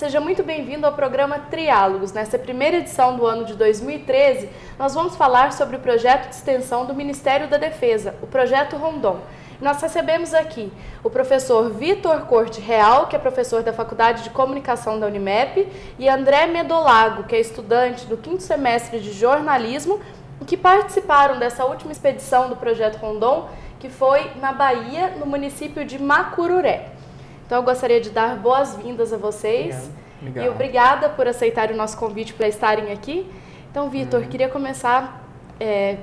seja muito bem-vindo ao programa Triálogos. Nessa primeira edição do ano de 2013, nós vamos falar sobre o projeto de extensão do Ministério da Defesa, o Projeto Rondon. Nós recebemos aqui o professor Vitor Corte Real, que é professor da Faculdade de Comunicação da Unimep, e André Medolago, que é estudante do 5º semestre de jornalismo, e que participaram dessa última expedição do Projeto Rondon, que foi na Bahia, no município de Macururé. Então eu gostaria de dar boas-vindas a vocês. Obrigado. E obrigada por aceitarem o nosso convite para estarem aqui. Então, Vitor, queria começar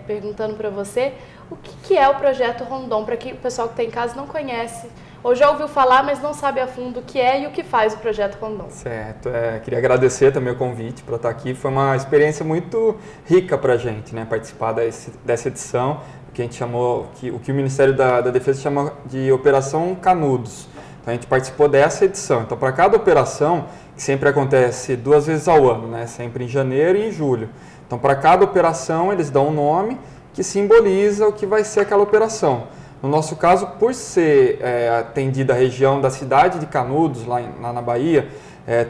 perguntando para você o que é o Projeto Rondon, para que o pessoal que está em casa não conhece, ou já ouviu falar, mas não sabe a fundo o que é e o que faz o Projeto Rondon. Certo, queria agradecer também o convite para estar aqui. Foi uma experiência muito rica para a gente, né, participar dessa edição, que a gente chamou, o que o Ministério da Defesa chama de Operação Canudos. Então, a gente participou dessa edição. Então, para cada operação, que sempre acontece 2 vezes ao ano, né? Sempre em janeiro e em julho. Então, para cada operação, eles dão um nome que simboliza o que vai ser aquela operação. No nosso caso, por ser atendida a região da cidade de Canudos, lá na Bahia,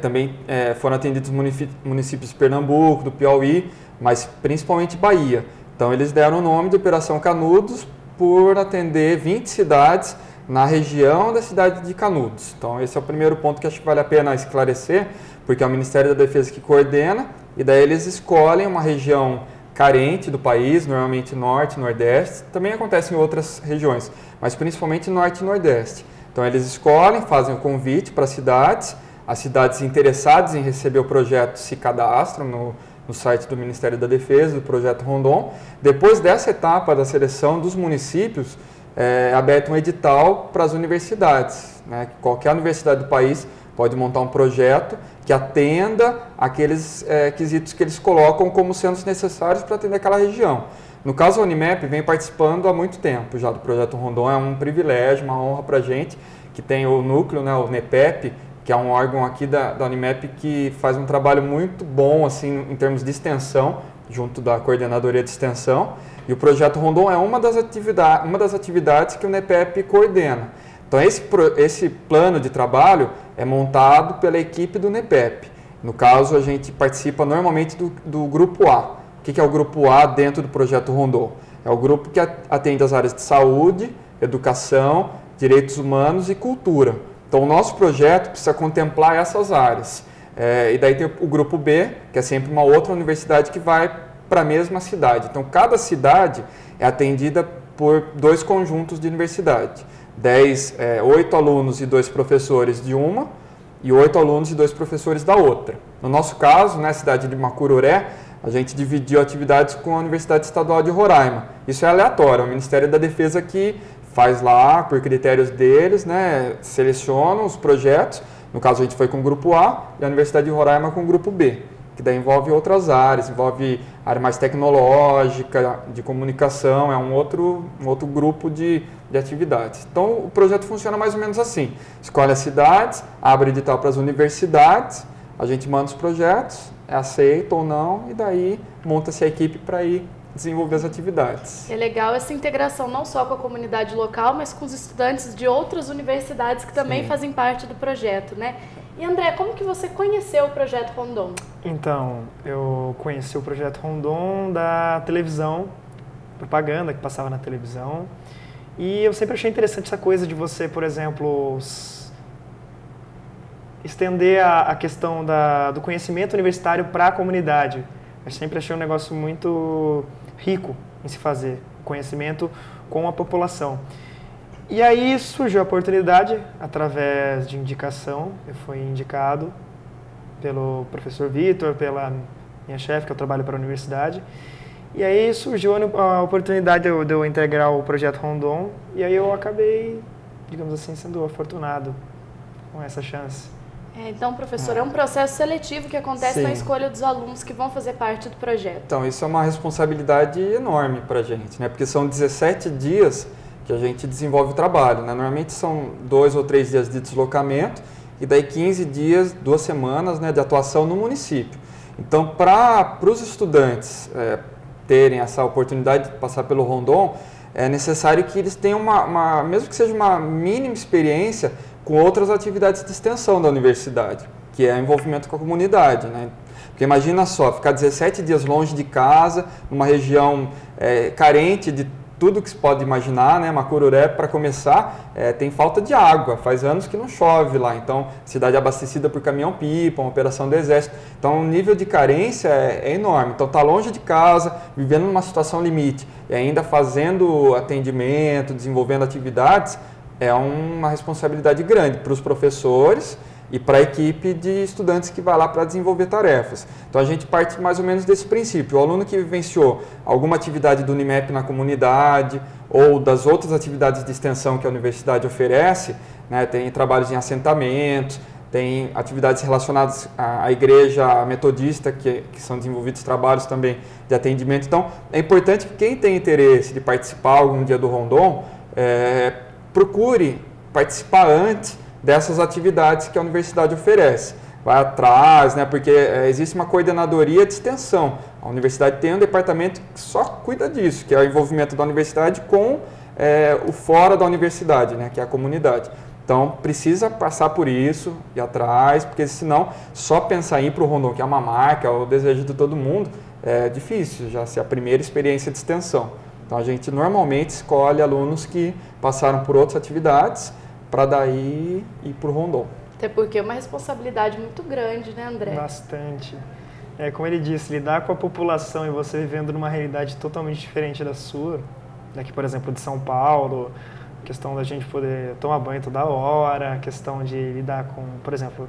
também foram atendidos municípios de Pernambuco, do Piauí, mas principalmente Bahia. Então, eles deram o nome de Operação Canudos por atender 20 cidades na região da cidade de Canudos. Então, esse é o primeiro ponto que acho que vale a pena esclarecer, porque é o Ministério da Defesa que coordena, e daí eles escolhem uma região carente do país, normalmente norte, nordeste, também acontece em outras regiões, mas principalmente norte e nordeste. Então, eles escolhem, fazem o convite para as cidades interessadas em receber o projeto se cadastram no site do Ministério da Defesa, do Projeto Rondon. Depois dessa etapa da seleção dos municípios, é aberto um edital para as universidades, né? Qualquer universidade do país pode montar um projeto que atenda aqueles quesitos que eles colocam como sendo necessários para atender aquela região. No caso, a Unimep vem participando há muito tempo já do Projeto Rondon, é um privilégio, uma honra para a gente, que tem o núcleo, né, o NEPEP, que é um órgão aqui da Unimep que faz um trabalho muito bom assim, em termos de extensão, junto da Coordenadoria de Extensão. E o Projeto Rondon é uma das atividades que o NEPEP coordena. Então, esse plano de trabalho é montado pela equipe do NEPEP. No caso, a gente participa normalmente do Grupo A. O que é o Grupo A dentro do Projeto Rondon? É o grupo que atende as áreas de saúde, educação, direitos humanos e cultura. Então, o nosso projeto precisa contemplar essas áreas. E daí tem o Grupo B, que é sempre uma outra universidade que vai para a mesma cidade. Então, cada cidade é atendida por 2 conjuntos de universidade. 8 alunos e 2 professores de uma e 8 alunos e 2 professores da outra. No nosso caso, na cidade de Macururé, a gente dividiu atividades com a Universidade Estadual de Roraima. Isso é aleatório, é o Ministério da Defesa que faz lá, por critérios deles, né, seleciona os projetos. No caso, a gente foi com o Grupo A e a Universidade de Roraima com o Grupo B, que daí envolve outras áreas, envolve área mais tecnológica, de comunicação, é um outro grupo de atividades. Então, o projeto funciona mais ou menos assim. Escolhe as cidades, abre edital para as universidades, a gente manda os projetos, é aceito ou não, e daí monta-se a equipe para ir desenvolver as atividades. É legal essa integração não só com a comunidade local, mas com os estudantes de outras universidades que também fazem parte do projeto, né? E André, como que você conheceu o Projeto Rondon? Então, eu conheci o Projeto Rondon da televisão, propaganda que passava na televisão, e eu sempre achei interessante essa coisa de você, por exemplo, estender a questão do conhecimento universitário para a comunidade. Eu sempre achei um negócio muito rico em se fazer, o conhecimento com a população. E aí surgiu a oportunidade, através de indicação, eu fui indicado pelo professor Vitor, pela minha chefe, que eu trabalho para a universidade, e aí surgiu a oportunidade de eu integrar o Projeto Rondon, e aí eu acabei, digamos assim, sendo afortunado com essa chance. Então, professor, é um processo seletivo que acontece na escolha dos alunos que vão fazer parte do projeto. Então, isso é uma responsabilidade enorme para a gente, né? Porque são 17 dias que a gente desenvolve o trabalho, né? Normalmente são 2 ou 3 dias de deslocamento e daí 15 dias, 2 semanas, né, de atuação no município. Então, para os estudantes terem essa oportunidade de passar pelo Rondon, é necessário que eles tenham mesmo que seja uma mínima experiência com outras atividades de extensão da universidade. que é o envolvimento com a comunidade, né? Porque imagina só, ficar 17 dias longe de casa, numa região carente de tudo que se pode imaginar, né? Macururé, para começar, tem falta de água, faz anos que não chove lá, então cidade abastecida por caminhão-pipa, uma operação do Exército, então o nível de carência é enorme, então tá longe de casa, vivendo numa situação limite e ainda fazendo atendimento, desenvolvendo atividades, é uma responsabilidade grande para os professores e para a equipe de estudantes que vai lá para desenvolver tarefas. Então a gente parte mais ou menos desse princípio. O aluno que vivenciou alguma atividade do Unimep na comunidade ou das outras atividades de extensão que a universidade oferece, né, tem trabalhos em assentamentos, tem atividades relacionadas à igreja metodista, que são desenvolvidos trabalhos também de atendimento. Então é importante que quem tem interesse de participar algum dia do Rondon, procure participar antes dessas atividades que a universidade oferece. Vai atrás, né, porque existe uma coordenadoria de extensão. A universidade tem um departamento que só cuida disso, que é o envolvimento da universidade com o fora da universidade, né, que é a comunidade. Então, precisa passar por isso, ir atrás, porque senão só pensar em ir para o Rondon, que é uma marca, é o desejo de todo mundo, é difícil, já ser a primeira experiência de extensão. Então, a gente normalmente escolhe alunos que passaram por outras atividades, para daí ir para o Rondon. Até porque é uma responsabilidade muito grande, né, André? Bastante. Como ele disse, lidar com a população e você vivendo numa realidade totalmente diferente da sua, daqui, por exemplo, de São Paulo, a questão da gente poder tomar banho toda hora, a questão de lidar com, por exemplo,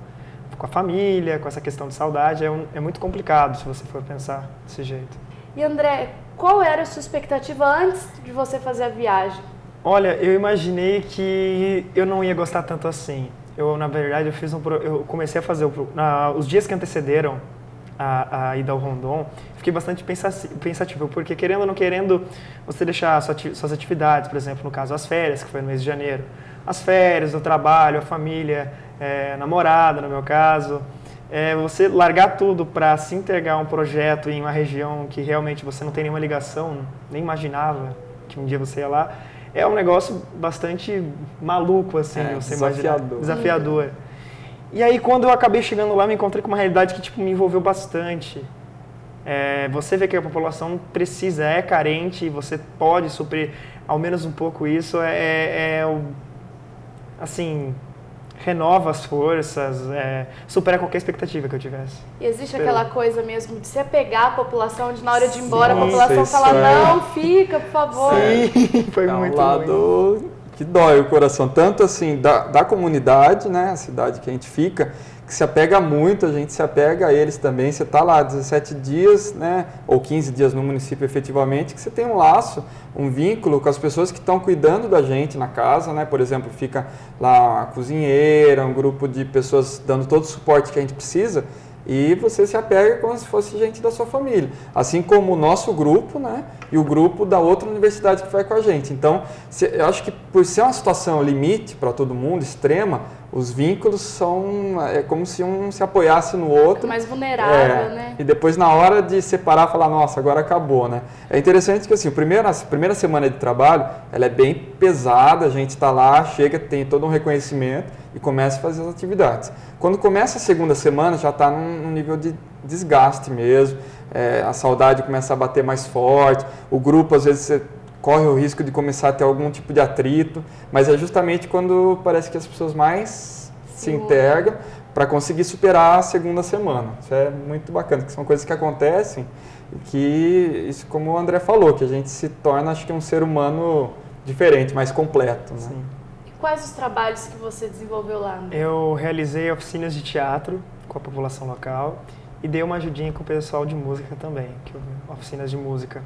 com a família, com essa questão de saudade, é muito complicado se você for pensar desse jeito. E André, qual era a sua expectativa antes de você fazer a viagem? Olha, eu imaginei que eu não ia gostar tanto assim. Na verdade, eu comecei a fazer os dias que antecederam a ida ao Rondon, fiquei bastante pensativo, porque querendo ou não querendo, você deixar suas atividades, por exemplo, no caso as férias, que foi no mês de janeiro, as férias, o trabalho, a família, namorada, no meu caso, você largar tudo para se entregar a um projeto em uma região que realmente você não tem nenhuma ligação, nem imaginava que um dia você ia lá, é um negócio bastante maluco, assim, você desafiador. Desafiador. E aí, quando eu acabei chegando lá, me encontrei com uma realidade que, me envolveu bastante. Você vê que a população precisa, é carente, e você pode suprir ao menos um pouco isso, assim, renova as forças, supera qualquer expectativa que eu tivesse. E existe aquela coisa mesmo de se apegar à população, de na hora de ir embora, a população falar, não, fica, por favor. Sim, foi muito um lado que dói o coração, tanto assim da comunidade, né, a cidade que a gente fica, que se apega muito, a gente se apega a eles também. Você está lá 17 dias, né, ou 15 dias no município efetivamente, que você tem um laço, um vínculo com as pessoas que estão cuidando da gente na casa, né? Por exemplo, fica lá a cozinheira, um grupo de pessoas dando todo o suporte que a gente precisa, e você se apega como se fosse gente da sua família. Assim como o nosso grupo, né, e o grupo da outra universidade que vai com a gente. Então, eu acho que por ser uma situação limite para todo mundo, extrema, os vínculos são como se um se apoiasse no outro. Mais vulnerável, né? E depois, na hora de separar, falar, nossa, agora acabou, né? É interessante que, assim, a primeira semana de trabalho, ela é bem pesada, a gente está lá, chega, tem todo um reconhecimento e começa a fazer as atividades. Quando começa a segunda semana, já está num nível de desgaste mesmo, a saudade começa a bater mais forte, o grupo, às vezes, você corre o risco de começar a ter algum tipo de atrito, mas é justamente quando parece que as pessoas mais se integram para conseguir superar a segunda semana. Isso é muito bacana, que são coisas que acontecem e que, isso como o André falou, que a gente se torna, acho que, um ser humano diferente, mais completo, né? Sim. E quais os trabalhos que você desenvolveu lá, André? Eu realizei oficinas de teatro com a população local e dei uma ajudinha com o pessoal de música também, oficinas de música.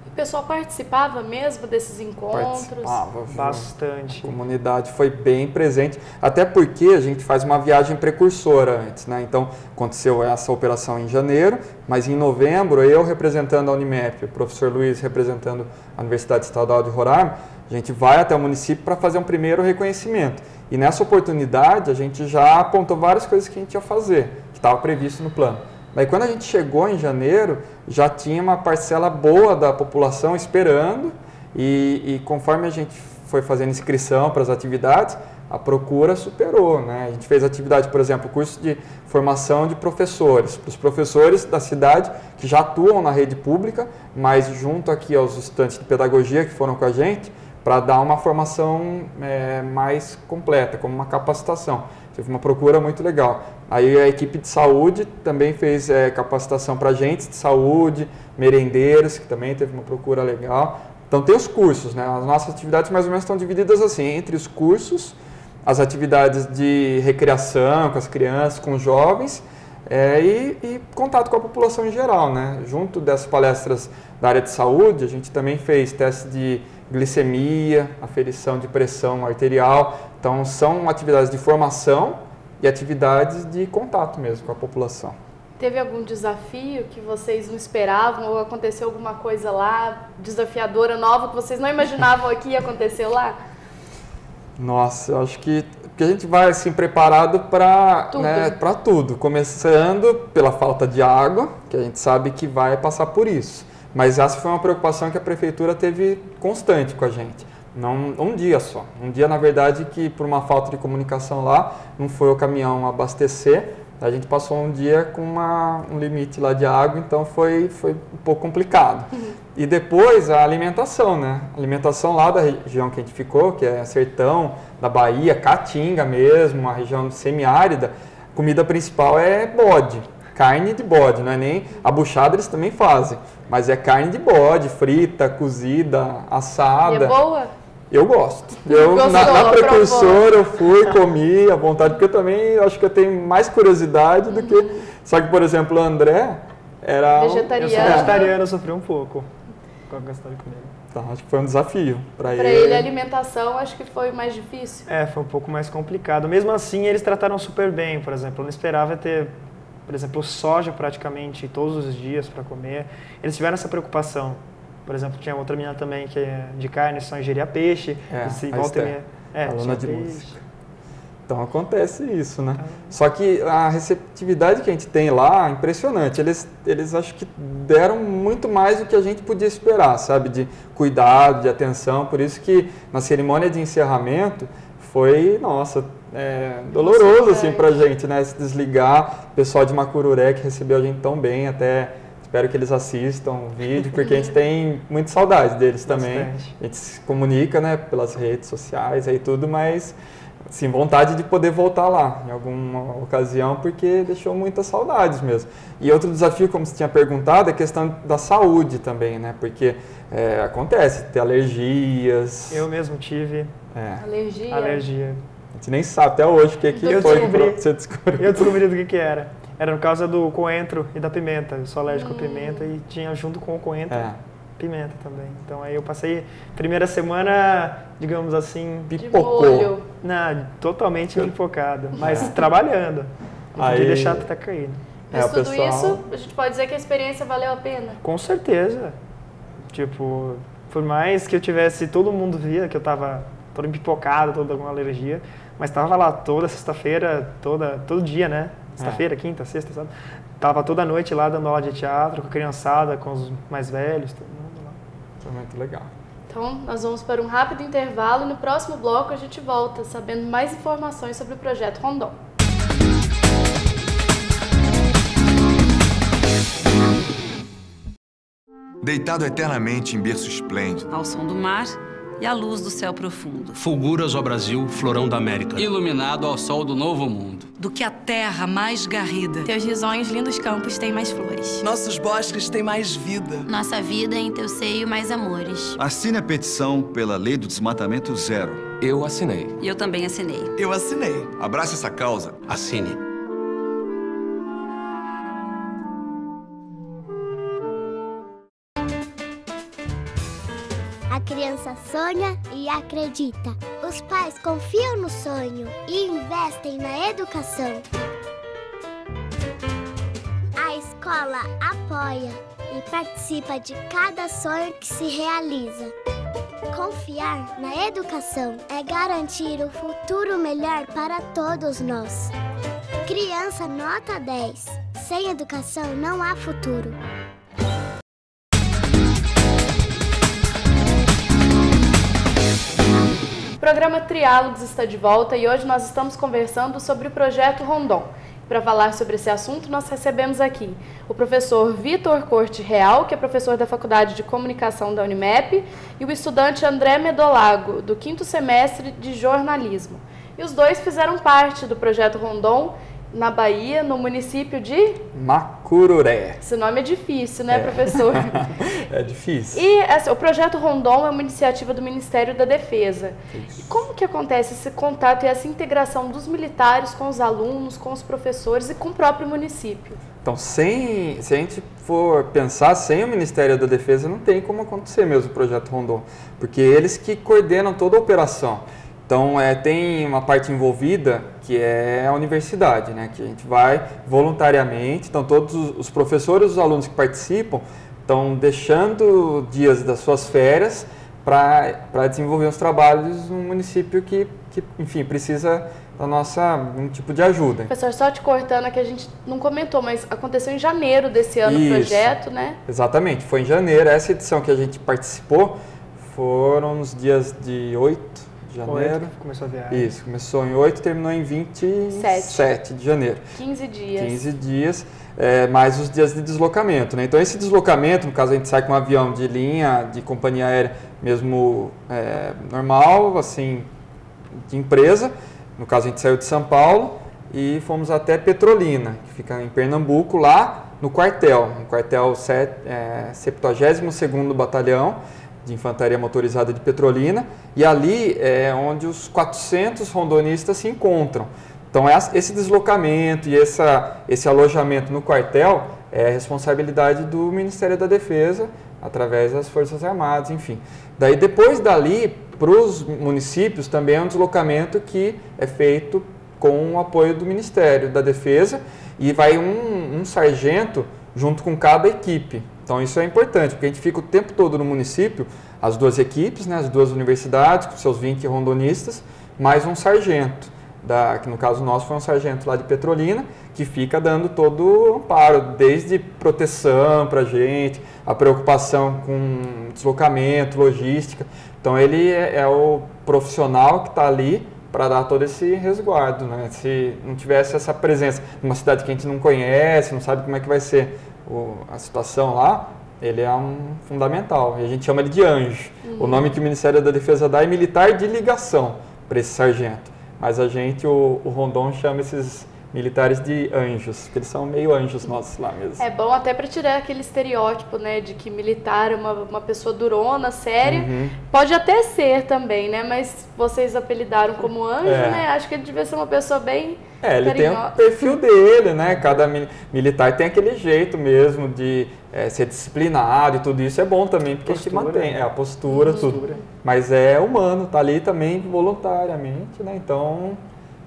O pessoal participava mesmo desses encontros? Participava, viu? Bastante. A comunidade foi bem presente, até porque a gente faz uma viagem precursora antes, né? Então, aconteceu essa operação em janeiro, mas em novembro, eu representando a Unimep, o professor Luiz representando a Universidade Estadual de Roraima, a gente vai até o município para fazer um primeiro reconhecimento. E nessa oportunidade, a gente já apontou várias coisas que a gente ia fazer, que estava previsto no plano. Daí, quando a gente chegou em janeiro, já tinha uma parcela boa da população esperando e conforme a gente foi fazendo inscrição para as atividades, a procura superou, né? A gente fez atividade, por exemplo, curso de formação de professores, para os professores da cidade que já atuam na rede pública, mas junto aqui aos estudantes de pedagogia que foram com a gente, para dar uma formação mais completa, como uma capacitação. Teve uma procura muito legal. Aí a equipe de saúde também fez capacitação para agentes de saúde, merendeiros, que também teve uma procura legal. Então tem os cursos, né? As nossas atividades mais ou menos estão divididas assim, entre os cursos, as atividades de recreação com as crianças, com os jovens e contato com a população em geral, né? Junto dessas palestras da área de saúde, a gente também fez teste de glicemia, aferição de pressão arterial. Então são atividades de formação e atividades de contato mesmo com a população. Teve algum desafio que vocês não esperavam ou aconteceu alguma coisa lá desafiadora, nova, que vocês não imaginavam que ia acontecer lá? Nossa, eu acho que a gente vai assim preparado para tudo. Né, para tudo, começando pela falta de água, que a gente sabe que vai passar por isso. Mas essa foi uma preocupação que a prefeitura teve constante com a gente. Não um dia só. Um dia, na verdade, que por uma falta de comunicação lá, não foi o caminhão abastecer. A gente passou um dia com um limite lá de água, então foi um pouco complicado. E depois a alimentação, né? A alimentação lá da região que a gente ficou, que é sertão da Bahia, Caatinga mesmo, uma região semiárida, a comida principal é bode, carne de bode, não é nem a buchada, eles também fazem, mas é carne de bode, frita, cozida, assada. E é boa? Eu gosto. Na precursora eu fui, comi à vontade, porque eu também acho que eu tenho mais curiosidade do que... Só que, por exemplo, o André era... Vegetariano. Eu sou vegetariano, eu sofri um pouco com a questão de comida. Então, acho que foi um desafio para ele. Para ele, a alimentação, acho que foi mais difícil. Foi um pouco mais complicado. Mesmo assim, eles trataram super bem, por exemplo. Eu não esperava ter, por exemplo, soja praticamente todos os dias para comer. Eles tiveram essa preocupação. Por exemplo, tinha outra menina também que é de carne, só ingeria peixe. Aluna de música. Então acontece isso, né? Só que a receptividade que a gente tem lá é impressionante. Eles acho que deram muito mais do que a gente podia esperar, sabe? De cuidado, de atenção. Por isso que na cerimônia de encerramento foi, doloroso assim pra gente, né? Se desligar. O pessoal de Macururé que recebeu a gente tão bem, até... Espero que eles assistam o vídeo, porque a gente tem muita saudade deles também. Bastante. A gente se comunica, né, pelas redes sociais e tudo, mas assim, vontade de poder voltar lá em alguma ocasião, porque deixou muitas saudades mesmo. E outro desafio, como você tinha perguntado, é a questão da saúde também, né? Porque acontece, ter alergias. Eu mesmo tive alergia. A gente nem sabe até hoje o que foi para você descobrir. Eu descobri do que era. Era por causa do coentro e da pimenta. Eu sou alérgico à pimenta e tinha junto com o coentro pimenta também. Então aí eu passei primeira semana, digamos assim, pipocou. Não, totalmente pipocado, mas trabalhando. Não podia deixar até cair. Mas tudo isso, a gente pode dizer que a experiência valeu a pena? Com certeza. Tipo, por mais que eu tivesse, todo mundo via que eu tava todo empipocado, toda com alergia, mas tava lá toda sexta-feira, todo dia, né? Sexta-feira, quinta, sexta, sabe? Tava toda noite lá dando aula de teatro, com a criançada, com os mais velhos, todo mundo lá. Foi muito legal. Então, nós vamos para um rápido intervalo e no próximo bloco a gente volta sabendo mais informações sobre o Projeto Rondon. Deitado eternamente em berço esplêndido, ao som do mar e à luz do céu profundo. Fulguras ao Brasil, florão da América. Iluminado ao sol do novo mundo. Do que a terra mais garrida. Teus risonhos lindos campos têm mais flores. Nossos bosques têm mais vida. Nossa vida em teu seio mais amores. assine a petição pela lei do desmatamento zero. Eu assinei. E eu também assinei. Eu assinei. Abrace essa causa. Assine. A criança sonha e acredita. Os pais confiam no sonho e investem na educação. A escola apoia e participa de cada sonho que se realiza. Confiar na educação é garantir o futuro melhor para todos nós. Criança nota 10. Sem educação não há futuro. programa Triálogos está de volta e hoje nós estamos conversando sobre o projeto Rondon. Para falar sobre esse assunto, nós recebemos aqui o professor Vitor Corte Real, que é professor da Faculdade de Comunicação da Unimep, e o estudante André Medolago, do 5º semestre de jornalismo. E os dois fizeram parte do projeto Rondon na Bahia, no município de Macururé. Esse nome é difícil, né, professor? É difícil. E o projeto Rondon é uma iniciativa do Ministério da Defesa. E como que acontece esse contato e essa integração dos militares com os alunos, com os professores e com o próprio município? Então, se a gente for pensar, sem o Ministério da Defesa não tem como acontecer mesmo o projeto Rondon, porque eles que coordenam toda a operação. Então, tem uma parte envolvida que é a universidade, né? Que a gente vai voluntariamente, então todos os professores e os alunos que participam estão deixando dias das suas férias para desenvolver os trabalhos num município que, enfim, precisa da um tipo de ajuda. Professor, só te cortando, que a gente não comentou, mas aconteceu em janeiro desse ano o projeto, né? Exatamente, foi em janeiro. Essa edição que a gente participou foram nos dias de 8 de janeiro. Começou a viagem. Isso, começou em 8 e terminou em 27 de janeiro. 15 dias. 15 dias, mais os dias de deslocamento, né? Então esse deslocamento, no caso a gente sai com um avião de linha, de companhia aérea mesmo normal, assim, de empresa. No caso a gente saiu de São Paulo e fomos até Petrolina, que fica em Pernambuco, lá no quartel 72º Batalhão de Infantaria Motorizada de Petrolina, e ali é onde os 400 rondonistas se encontram. Então, esse deslocamento e esse alojamento no quartel é responsabilidade do Ministério da Defesa, através das Forças Armadas, enfim. Daí, depois dali, para os municípios, também é um deslocamento que é feito com o apoio do Ministério da Defesa, e vai um sargento junto com cada equipe. Então isso é importante, porque a gente fica o tempo todo no município, as duas equipes, né, as duas universidades, com seus 20 rondonistas, mais um sargento, que no caso nosso foi um sargento lá de Petrolina, que fica dando todo o amparo, desde proteção para a gente, a preocupação com deslocamento, logística. Então ele é o profissional que está ali para dar todo esse resguardo, né? Se não tivesse essa presença numa cidade que a gente não conhece, não sabe como é que vai ser a situação lá, ele é fundamental. E a gente chama ele de anjo. O nome que o Ministério da Defesa dá é militar de ligação para esse sargento. Mas a gente, o Rondon, chama esses militares de anjos, porque eles são meio anjos nossos lá mesmo. É bom até para tirar aquele estereótipo, né, de que militar é uma pessoa durona, séria. Pode até ser também, né, mas vocês apelidaram como anjo, né? Acho que ele devia ser uma pessoa bem ele carinhosa. tem o perfil dele, né? Cada militar tem aquele jeito mesmo de ser disciplinado e tudo isso é bom também, porque postura, a gente mantém a postura, tudo. Mas é humano, tá ali também voluntariamente, né? Então,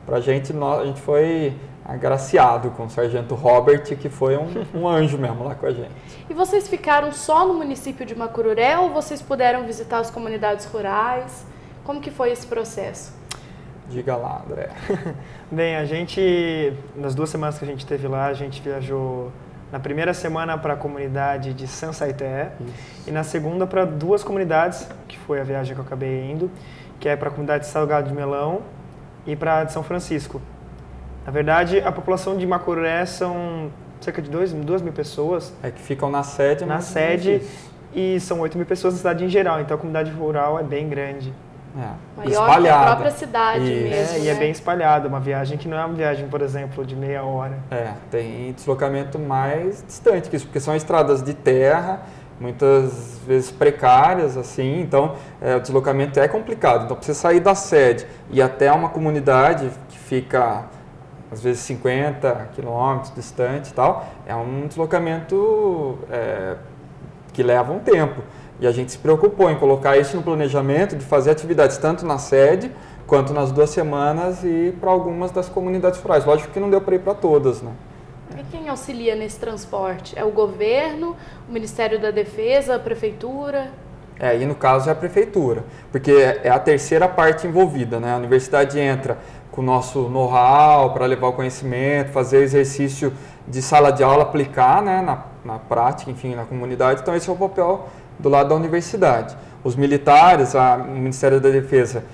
a gente foi agraciado com o sargento Robert, que foi um anjo mesmo lá com a gente. E vocês ficaram só no município de Macururé ou vocês puderam visitar as comunidades rurais? Como que foi esse processo? Diga lá, André. Bem, nas 2 semanas que a gente esteve lá, a gente viajou na primeira semana para a comunidade de Sansaité e na segunda para 2 comunidades, que foi a viagem que eu acabei indo, que é para a comunidade de Salgado de Melão e para a de São Francisco. Na verdade, a população de Macururé são cerca de 2 mil pessoas. Que ficam na sede. E são 8 mil pessoas na cidade em geral, então a comunidade rural é bem grande. Maior espalhada. Que a própria cidade mesmo. E é bem espalhada, uma viagem que não é uma viagem, por exemplo, de meia hora. Tem deslocamento mais distante que isso, porque são estradas de terra, muitas vezes precárias, assim, então o deslocamento é complicado. Então, para você sair da sede e até uma comunidade que fica, às vezes, 50 quilômetros distante e tal, é um deslocamento que leva um tempo. E a gente se preocupou em colocar isso no planejamento, de fazer atividades tanto na sede, quanto nas 2 semanas e para algumas das comunidades rurais. Lógico que não deu para ir para todas, né? E quem auxilia nesse transporte? É o governo, o Ministério da Defesa, a Prefeitura? E no caso é a Prefeitura, porque é a terceira parte envolvida, né? A universidade entra com o nosso know-how para levar o conhecimento, fazer exercício de sala de aula, aplicar, né, na prática, enfim, na comunidade. Então esse é o papel do lado da universidade. Os militares, o Ministério da Defesa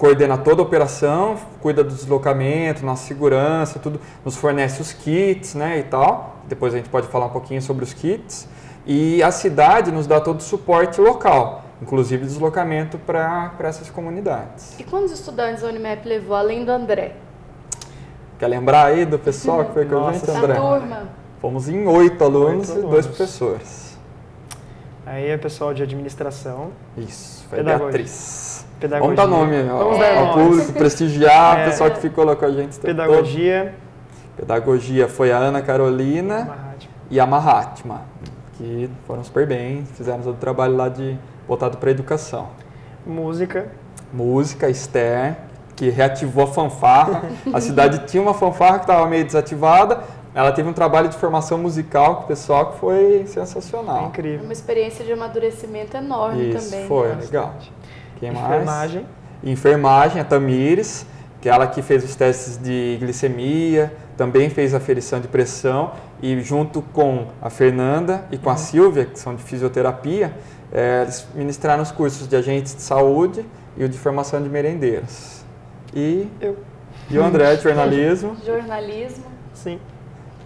coordena toda a operação, cuida do deslocamento, nossa segurança, tudo, nos fornece os kits, né, e tal. Depois a gente pode falar um pouquinho sobre os kits. E a cidade nos dá todo o suporte local, inclusive deslocamento para essas comunidades. E quantos estudantes a Unimap levou, além do André? Quer lembrar aí do pessoal que foi com a gente, André? A turma. Fomos em 8 alunos e 2 professores. Aí é pessoal de administração. Isso, foi Beatriz. Pedagogia. Vamos dar nome ao público, prestigiar, o pessoal que ficou lá com a gente. Pedagogia. Pedagogia foi a Ana Carolina e a Mahatma, que foram super bem, fizemos o trabalho lá voltado para a educação. Música. Música, Esther, que reativou a fanfarra. A cidade tinha uma fanfarra que estava meio desativada. Ela teve um trabalho de formação musical com o pessoal que foi sensacional. Incrível. Uma experiência de amadurecimento enorme também. Isso, foi legal. Quem mais? Enfermagem. Enfermagem, a Tamires, que é ela que fez os testes de glicemia, também fez a aferição de pressão, e junto com a Fernanda e com a Silvia, que são de fisioterapia, eles ministraram os cursos de agentes de saúde e o de formação de merendeiros. E o André, de jornalismo. Jornalismo. Sim.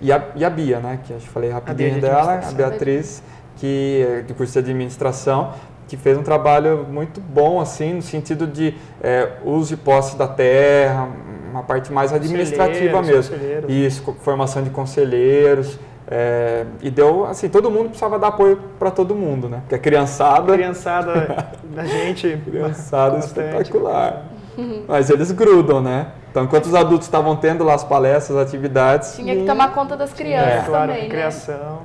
E a Bia, né, que eu falei rapidinho dela, a Beatriz, que é do curso de administração, que fez um trabalho muito bom, assim, no sentido de uso e posse da terra, uma parte mais administrativa mesmo. Isso, formação de conselheiros. E deu, assim, todo mundo precisava dar apoio para todo mundo, né? Porque a criançada... da gente... criançada espetacular. Mas eles grudam, né? Então, enquanto os adultos estavam tendo lá as palestras, as atividades... Tinha que tomar conta das crianças também, né? Criação.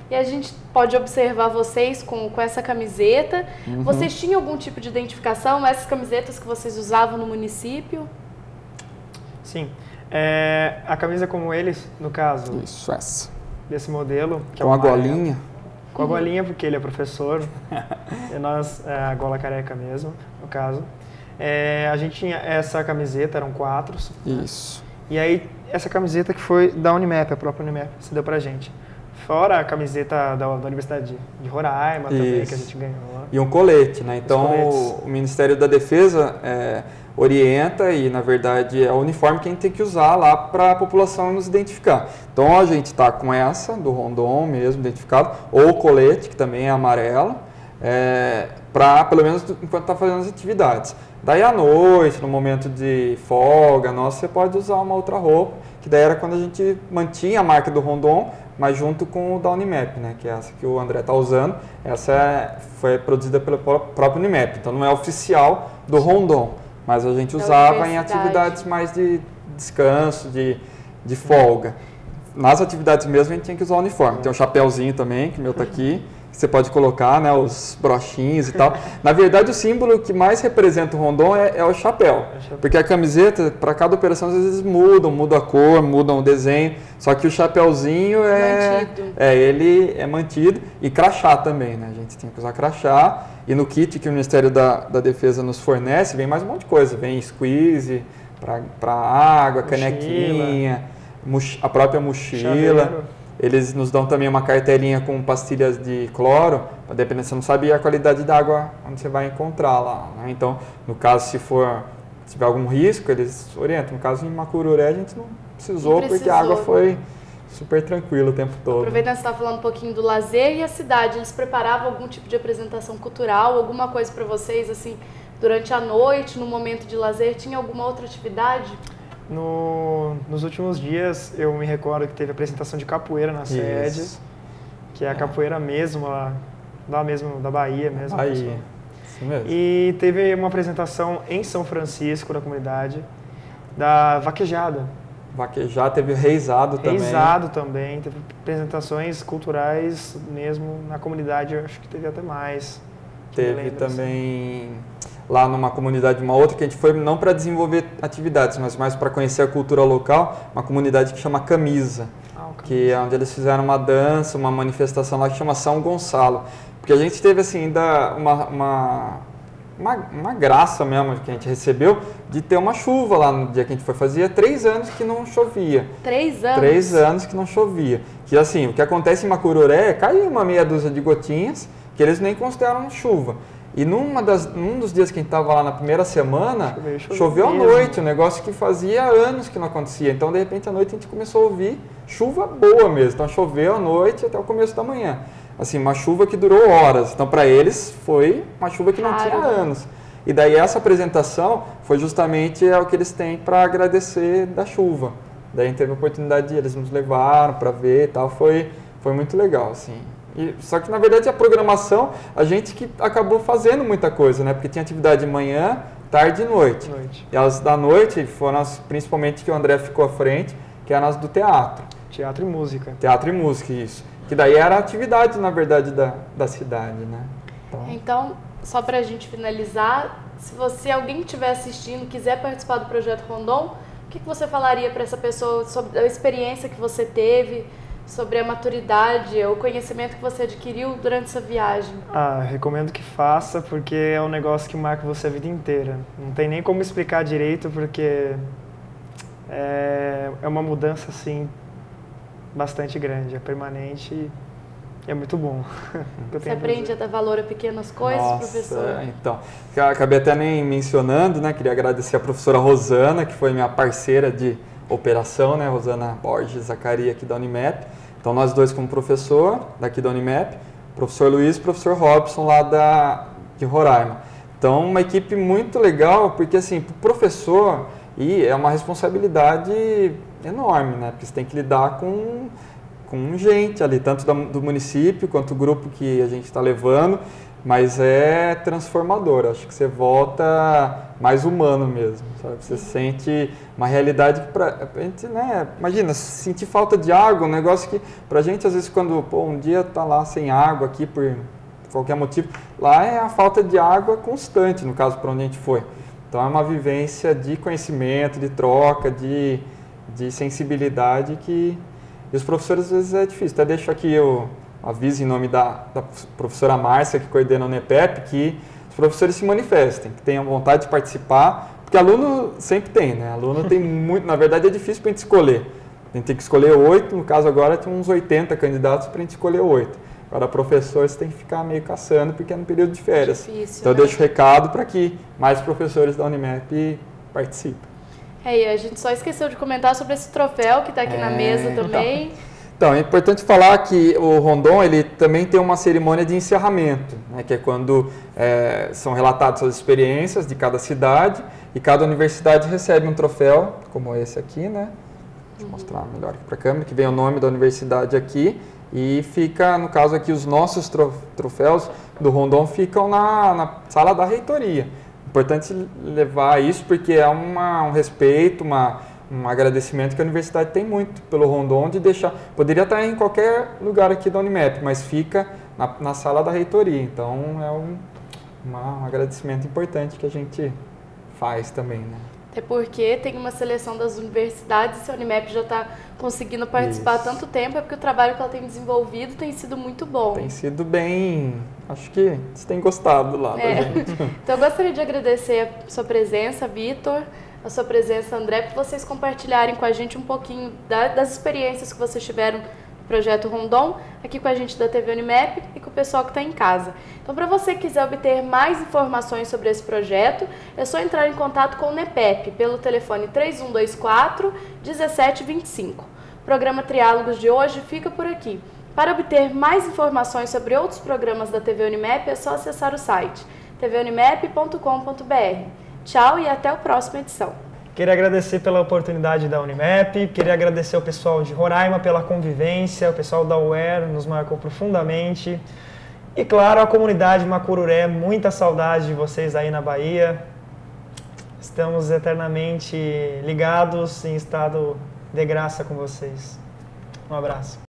E a gente pode observar vocês com essa camiseta. Vocês tinham algum tipo de identificação? Essas camisetas que vocês usavam no município? Sim. A camisa como eles, no caso... Isso, essa. Desse modelo. Que com a golinha. Com a golinha, porque ele é professor. E nós, a gola careca mesmo, no caso. A gente tinha essa camiseta, eram 4. Isso. E aí, essa camiseta que foi da Unimap, a própria Unimap, se deu pra gente. Fora a camiseta da Universidade de Roraima também, que a gente ganhou. E um colete, né? Então, o Ministério da Defesa orienta e, na verdade, é o uniforme que a gente tem que usar lá para a população nos identificar. Então, a gente está com essa, do Rondon mesmo, identificado, ou o colete, que também é amarelo, para, pelo menos, enquanto está fazendo as atividades. Daí, à noite, no momento de folga, você pode usar uma outra roupa, que daí era quando a gente mantinha a marca do Rondon, mas junto com o da Unimap, né, que é essa que o André está usando. Essa foi produzida pelo próprio Unimap, então não é oficial do Rondon, mas a gente usava em atividades mais de descanso, de folga. Nas atividades mesmo a gente tinha que usar o uniforme. Tem um chapéuzinho também, que o meu está aqui, que você pode colocar, né, os brochinhos e tal. Na verdade, o símbolo que mais representa o Rondon é o chapéu, porque a camiseta, para cada operação, às vezes muda a cor, mudam o desenho, só que o chapéuzinho ele é mantido, e crachá também, né, a gente tem que usar crachá, e no kit que o Ministério da Defesa nos fornece, vem mais um monte de coisa, vem squeeze para água, canequinha, a própria mochila. Chaveiro. Eles nos dão também uma cartelinha com pastilhas de cloro, dependendo, você não sabe a qualidade da água onde você vai encontrar lá, né? Então, no caso, se tiver algum risco, eles orientam. No caso, em Macururé, a gente não precisou, porque a água foi super tranquila o tempo todo. Aproveitando que você está falando um pouquinho do lazer e a cidade, eles preparavam algum tipo de apresentação cultural, alguma coisa para vocês, assim, durante a noite, no momento de lazer, tinha alguma outra atividade? Nos últimos dias, eu me recordo que teve apresentação de capoeira na sede, que é a capoeira mesmo, da Bahia mesmo. Bahia, isso mesmo. E teve uma apresentação em São Francisco, na comunidade, da vaquejada. Vaquejada, teve reizado também. Reizado também, teve apresentações culturais mesmo na comunidade, eu acho que teve até mais. Teve também... lá numa comunidade, uma outra, que a gente foi não para desenvolver atividades, mas mais para conhecer a cultura local, uma comunidade que chama Camisa, que é onde eles fizeram uma dança, uma manifestação lá que chama São Gonçalo. Porque a gente teve, assim, ainda uma graça mesmo que a gente recebeu de ter uma chuva lá no dia que a gente foi. Fazia 3 anos que não chovia. 3 anos? 3 anos que não chovia. Que, assim, o que acontece em Macururé é cair uma meia dúzia de gotinhas, que eles nem consideram chuva. E num dos dias que a gente estava lá na primeira semana, choveu à mesmo. Noite, um negócio que fazia anos que não acontecia. Então, de repente, à noite a gente começou a ouvir chuva boa mesmo. Então, choveu à noite até o começo da manhã. Assim, uma chuva que durou horas. Então, para eles, foi uma chuva que não tinha anos. E daí, essa apresentação foi justamente o que eles têm para agradecer da chuva. Daí, a gente teve a oportunidade de eles nos levaram para ver e tal. Foi muito legal, assim. Só que, na verdade, a programação, a gente que acabou fazendo muita coisa, né? Porque tinha atividade de manhã, tarde e noite. E as da noite foram as, principalmente, que o André ficou à frente, que eram as do teatro. Teatro e música. Teatro e música, isso. Que daí era a atividade, na verdade, da cidade, né? Então, só para a gente finalizar, se alguém que estiver assistindo quiser participar do Projeto Rondon, o que você falaria para essa pessoa sobre a experiência que você teve, sobre a maturidade, o conhecimento que você adquiriu durante essa viagem? Recomendo que faça, porque é um negócio que marca você a vida inteira. Não tem nem como explicar direito, porque é uma mudança, assim, bastante grande, é permanente e é muito bom. Você aprende a dar valor a pequenas coisas, professor? Então, acabei até nem mencionando, né? Queria agradecer a professora Rosana, que foi minha parceira de operação, né? Rosana Borges Zacaria, aqui da Unimep. Então, nós dois como professor daqui da Unimep, professor Luiz e professor Robson lá de Roraima. Então, uma equipe muito legal, porque assim, para o professor, é uma responsabilidade enorme, né? Porque você tem que lidar com gente ali, tanto do município quanto o grupo que a gente está levando, mas é transformador. Acho que você volta mais humano mesmo, sabe? Você sente uma realidade que a gente, né? Imagina, sentir falta de água, um negócio que pra gente, às vezes, quando um dia tá lá sem água aqui por qualquer motivo, lá é a falta de água constante, no caso, para onde a gente foi. Então é uma vivência de conhecimento, de troca, de sensibilidade que... E os professores, às vezes, é difícil. Até deixo aqui o aviso em nome da professora Márcia, que coordena o NEPEP, que os professores se manifestem, que tenham vontade de participar, porque aluno sempre tem, né? Aluno tem muito, na verdade é difícil para a gente escolher. A gente tem que escolher 8, no caso agora tem uns 80 candidatos para a gente escolher 8. Agora, professor, você tem que ficar meio caçando, porque é no período de férias. Difícil, então, né? eu deixo o recado para que mais professores da Unimep participem. E a gente só esqueceu de comentar sobre esse troféu que está aqui na mesa também. Então, é importante falar que o Rondon, ele também tem uma cerimônia de encerramento, né, que é quando são relatadas as experiências de cada cidade e cada universidade recebe um troféu, como esse aqui, né? Deixa eu mostrar melhor aqui para a câmera, que vem o nome da universidade aqui e fica, no caso aqui, os nossos troféus do Rondon ficam na sala da reitoria. Importante levar isso porque é um respeito, um agradecimento que a universidade tem muito pelo Rondon de deixar... Poderia estar em qualquer lugar aqui da Unimep, mas fica na sala da reitoria. Então, é um agradecimento importante que a gente faz também, né? Até porque tem uma seleção das universidades e se a Unimep já está conseguindo participar há tanto tempo, é porque o trabalho que ela tem desenvolvido tem sido muito bom. Tem sido bem... Acho que vocês têm gostado lá da gente. Então, eu gostaria de agradecer a sua presença, Vitor, a sua presença, André, por vocês compartilharem com a gente um pouquinho das experiências que vocês tiveram no Projeto Rondon, aqui com a gente da TV Unimep e com o pessoal que está em casa. Então, para você que quiser obter mais informações sobre esse projeto, é só entrar em contato com o NEPEP pelo telefone 3124-1725. O programa Triálogos de hoje fica por aqui. Para obter mais informações sobre outros programas da TV Unimep, é só acessar o site tvunimep.com.br. Tchau e até a próxima edição. Queria agradecer pela oportunidade da Unimep, queria agradecer ao pessoal de Roraima pela convivência, o pessoal da UER nos marcou profundamente. E claro, a comunidade Macururé, muita saudade de vocês aí na Bahia. Estamos eternamente ligados em estado de graça com vocês. Um abraço.